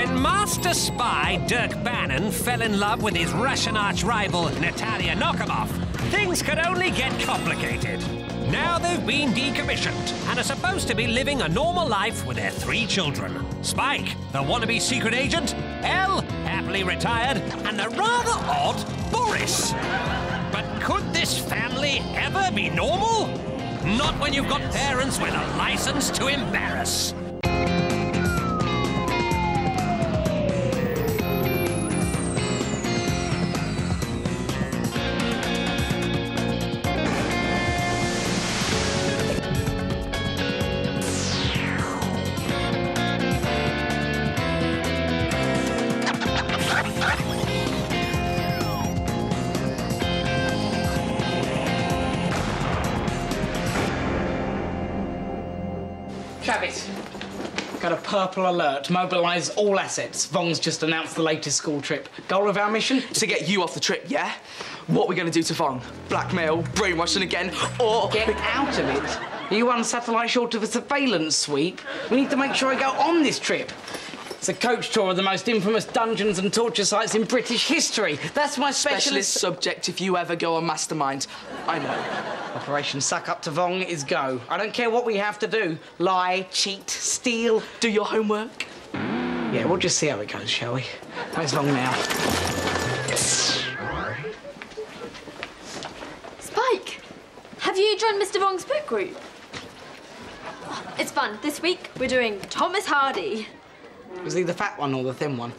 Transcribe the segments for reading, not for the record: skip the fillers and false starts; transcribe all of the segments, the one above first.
When Master Spy Dirk Bannon fell in love with his Russian arch-rival Natalia Nokamov, things could only get complicated. Now they've been decommissioned and are supposed to be living a normal life with their 3 children. Spike, the wannabe secret agent, Elle, happily retired, and the rather odd Boris. But could this family ever be normal? Not when you've got parents with a license to embarrass. Travis, got a purple alert. Mobilise all assets. Vong's just announced the latest school trip. Goal of our mission? To get you off the trip, yeah? What are we going to do to Vong? Blackmail, brainwashing again, or... Get out of it. Are you one satellite short of a surveillance sweep? We need to make sure I go on this trip. It's a coach tour of the most infamous dungeons and torture sites in British history. That's my specialist subject if you ever go on Mastermind. I know. Operation Suck Up to Vong is go. I don't care what we have to do. Lie, cheat, steal. Do your homework. Yeah, we'll just see how it goes, shall we? Where's Vong now? Spike! Have you joined Mr. Vong's book group? It's fun. This week, we're doing Thomas Hardy. Was he the fat one or the thin one?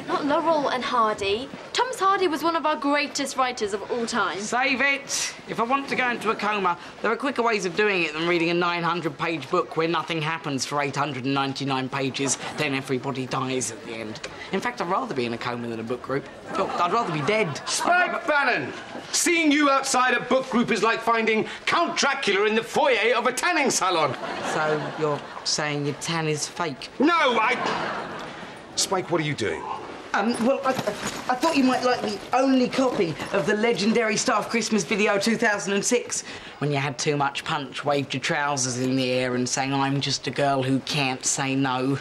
Not Laurel and Hardy. Thomas Hardy was one of our greatest writers of all time. Save it! If I want to go into a coma, there are quicker ways of doing it than reading a 900-page book where nothing happens for 899 pages, then everybody dies at the end. In fact, I'd rather be in a coma than a book group. Look, I'd rather be dead. Spike Bannon! Seeing you outside a book group is like finding Count Dracula in the foyer of a tanning salon. So you're saying your tan is fake? No, Spike, what are you doing? Well, I thought you might like the only copy of the legendary Staff Christmas video 2006, when you had too much punch, waved your trousers in the air and sang I'm just a girl who can't say no,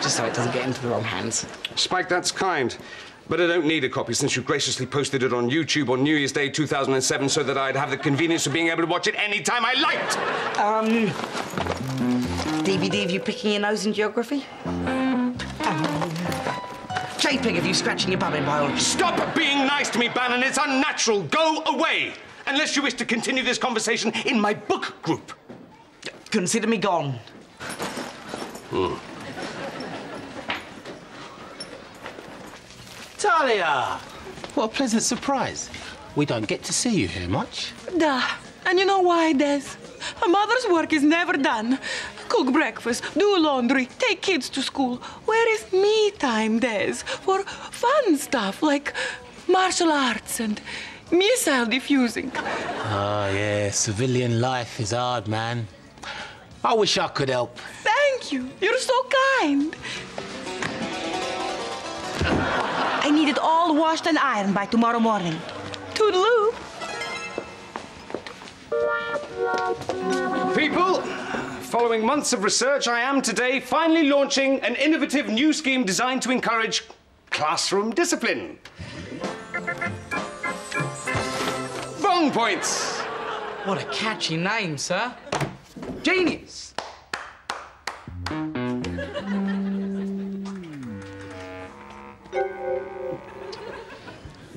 just so it doesn't get into the wrong hands. Spike, that's kind. But I don't need a copy since you graciously posted it on YouTube on New Year's Day 2007 so that I'd have the convenience of being able to watch it any time I liked. DVD of you picking your nose in geography? JPEG of you scratching your bum in biology. Stop being nice to me, Bannon. It's unnatural. Go away. Unless you wish to continue this conversation in my book group. Consider me gone. Talia! What a pleasant surprise. We don't get to see you here much. Duh. And you know why, Des? A mother's work is never done. Cook breakfast, do laundry, take kids to school. Where is me time, Des? For fun stuff like martial arts and missile defusing. Oh, yeah, civilian life is hard, man. I wish I could help. Thank you. You're so kind. I need it all washed and ironed by tomorrow morning. Toodaloo. People, following months of research, I am today finally launching an innovative new scheme designed to encourage classroom discipline. Vong Points! What a catchy name, sir. Genius!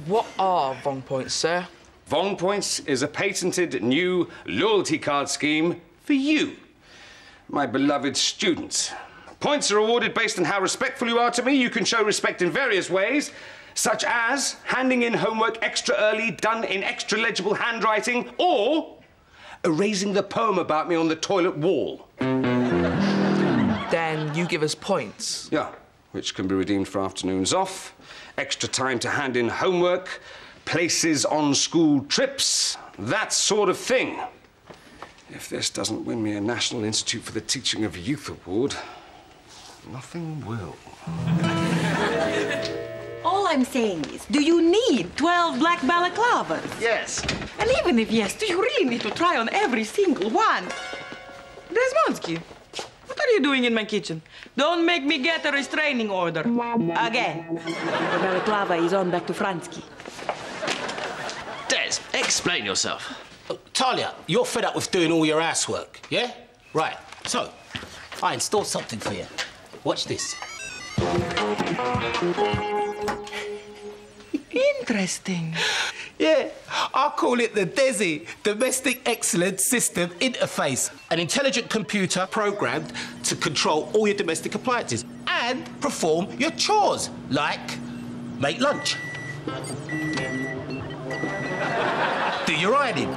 What are Vong Points, sir? Vong Points is a patented new loyalty card scheme for you, my beloved students. Points are awarded based on how respectful you are to me. You can show respect in various ways, such as handing in homework extra early, done in extra legible handwriting, or erasing the poem about me on the toilet wall. Then you give us points. Yeah, which can be redeemed for afternoons off, extra time to hand in homework, places on school trips, that sort of thing. If this doesn't win me a National Institute for the Teaching of Youth award, nothing will. All I'm saying is, do you need 12 black balaclavas? Yes. And even if yes, do you really need to try on every single one? Desmonsky, what are you doing in my kitchen? Don't make me get a restraining order. Again. Mariklava is on back to Fransky. Des, explain yourself. Talia, you're fed up with doing all your housework, yeah? Right, so, I installed something for you. Watch this. Interesting. Yeah, I call it the DESI, Domestic Excellence System Interface. An intelligent computer programmed to control all your domestic appliances and perform your chores, like make lunch, do your ironing.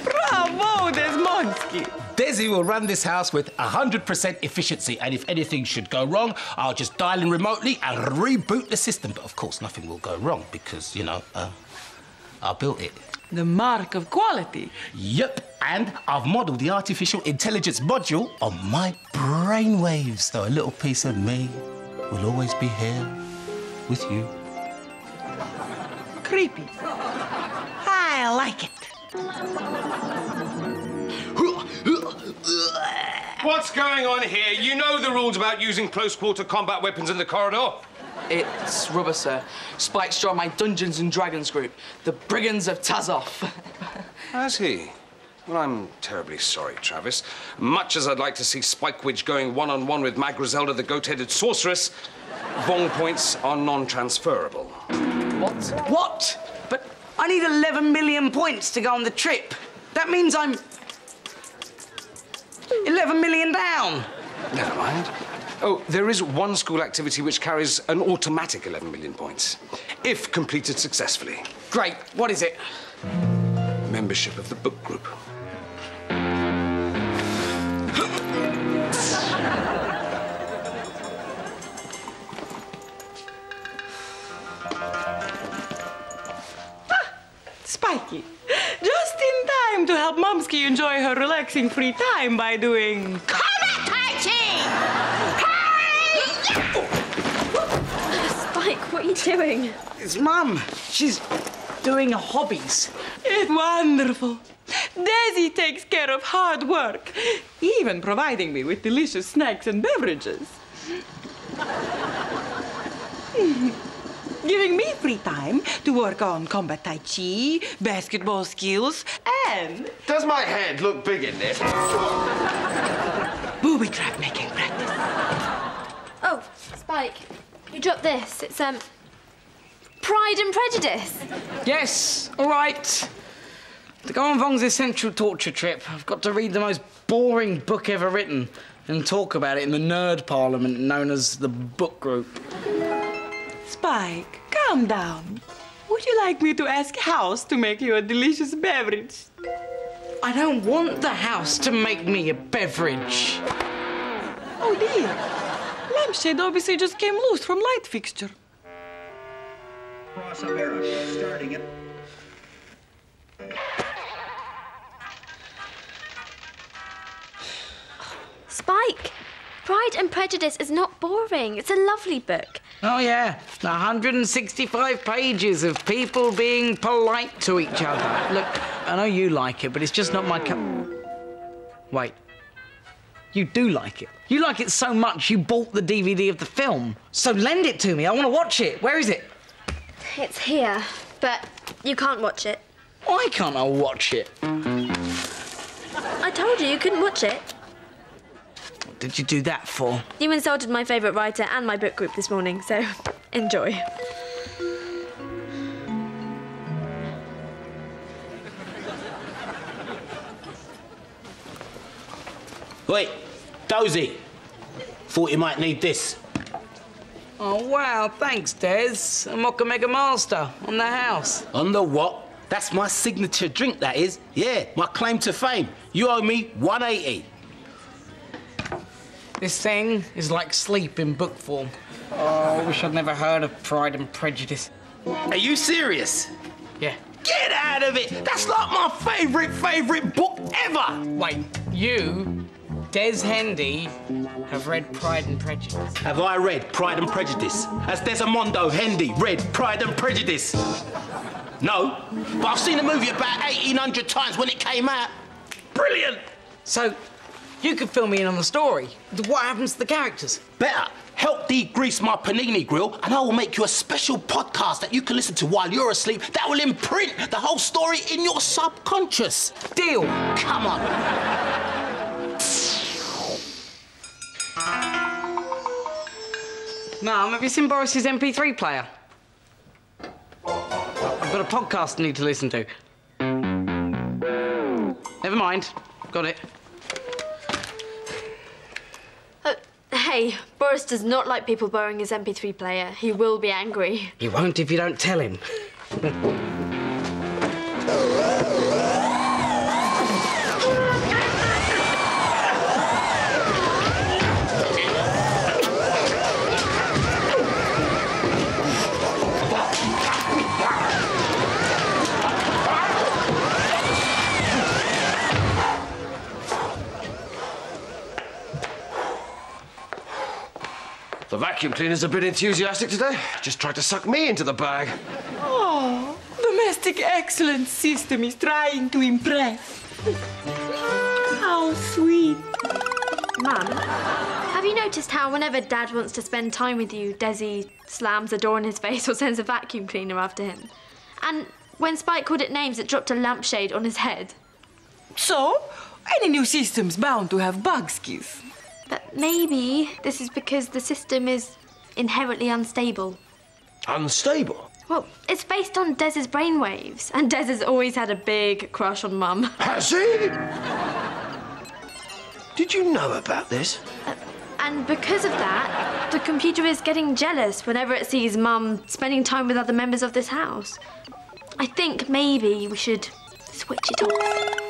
Bravo, Desmonsky. DESI will run this house with 100% efficiency, and if anything should go wrong, I'll just dial in remotely and reboot the system. But of course, nothing will go wrong because, you know, I built it. The mark of quality. Yep, and I've modelled the artificial intelligence module on my brainwaves, so a little piece of me will always be here with you. Creepy. I like it. What's going on here? You know the rules about using close-quarter combat weapons in the corridor. It's rubber, sir. Spike's joined my Dungeons and Dragons group, the Brigands of Tazov. Has he? Well, I'm terribly sorry, Travis. Much as I'd like to see Spikewidge going one-on-one with Mag Griselda, the goat-headed sorceress, Vong points are non-transferable. What? What? But I need 11 million points to go on the trip. That means I'm 11 million down. Never mind. Oh, there is one school activity which carries an automatic 11 million points, if completed successfully. Great. What is it? Membership of the book group. Spiky. Just in time to help Momsky enjoy her relaxing free time by doing combat tai chi! Spike, what are you doing? It's Mum. She's doing her hobbies. It's wonderful. Desi takes care of hard work, even providing me with delicious snacks and beverages. Giving me free time to work on combat tai chi, basketball skills, and Does my head look big in this? booby trap making practice. Oh, Spike, you dropped this. It's, Pride and Prejudice. Yes, all right. To go on Vong's essential torture trip, I've got to read the most boring book ever written and talk about it in the nerd parliament known as the book group. Spike, calm down. Would you like me to ask House to make you a delicious beverage? I don't want the house to make me a beverage. Oh dear. Lampshade obviously just came loose from light fixture. Cross America, starting it. Spike, Pride and Prejudice is not boring. It's a lovely book. Oh, yeah. 165 pages of people being polite to each other. Look, I know you like it, but it's just not my cup. Wait. You do like it. You like it so much you bought the DVD of the film. So lend it to me. I want to watch it. Where is it? It's here, but you can't watch it. Why can't I watch it? I told you couldn't watch it. What did you do that for? You insulted my favourite writer and my book group this morning, so enjoy. Wait, Dozy. Thought you might need this. Oh, wow. Thanks, Des. A Mocha Mega Master on the house. On the what? That's my signature drink, that is. Yeah, my claim to fame. You owe me 180. This thing is like sleep in book form. Oh, I wish I'd never heard of Pride and Prejudice. Are you serious? Yeah. Get out of it! That's like my favourite book ever! Wait, you, Des Hendy, have read Pride and Prejudice? Have I read Pride and Prejudice? Has Desimondo Hendy read Pride and Prejudice? No, but I've seen the movie about 1,800 times when it came out. Brilliant! So, you could fill me in on the story. What happens to the characters? Better. Help degrease my panini grill, and I will make you a special podcast that you can listen to while you're asleep that will imprint the whole story in your subconscious. Deal. Come on. Mum, have you seen Boris's MP3 player? I've got a podcast I need to listen to. Never mind. Got it. Hey, Boris does not like people borrowing his MP3 player. He will be angry. He won't if you don't tell him. The vacuum cleaner's a bit enthusiastic today. Just tried to suck me into the bag. Oh, domestic excellence system is trying to impress. How sweet. Mum, have you noticed how whenever Dad wants to spend time with you, Desi slams a door in his face or sends a vacuum cleaner after him? And when Spike called it names, it dropped a lampshade on his head. So, any new system's bound to have bug skis. But maybe this is because the system is inherently unstable. Unstable? Well, it's based on Dez's brainwaves, and Dez has always had a big crush on Mum. Has he? Did you know about this? And because of that, the computer is getting jealous whenever it sees Mum spending time with other members of this house. I think maybe we should switch it off.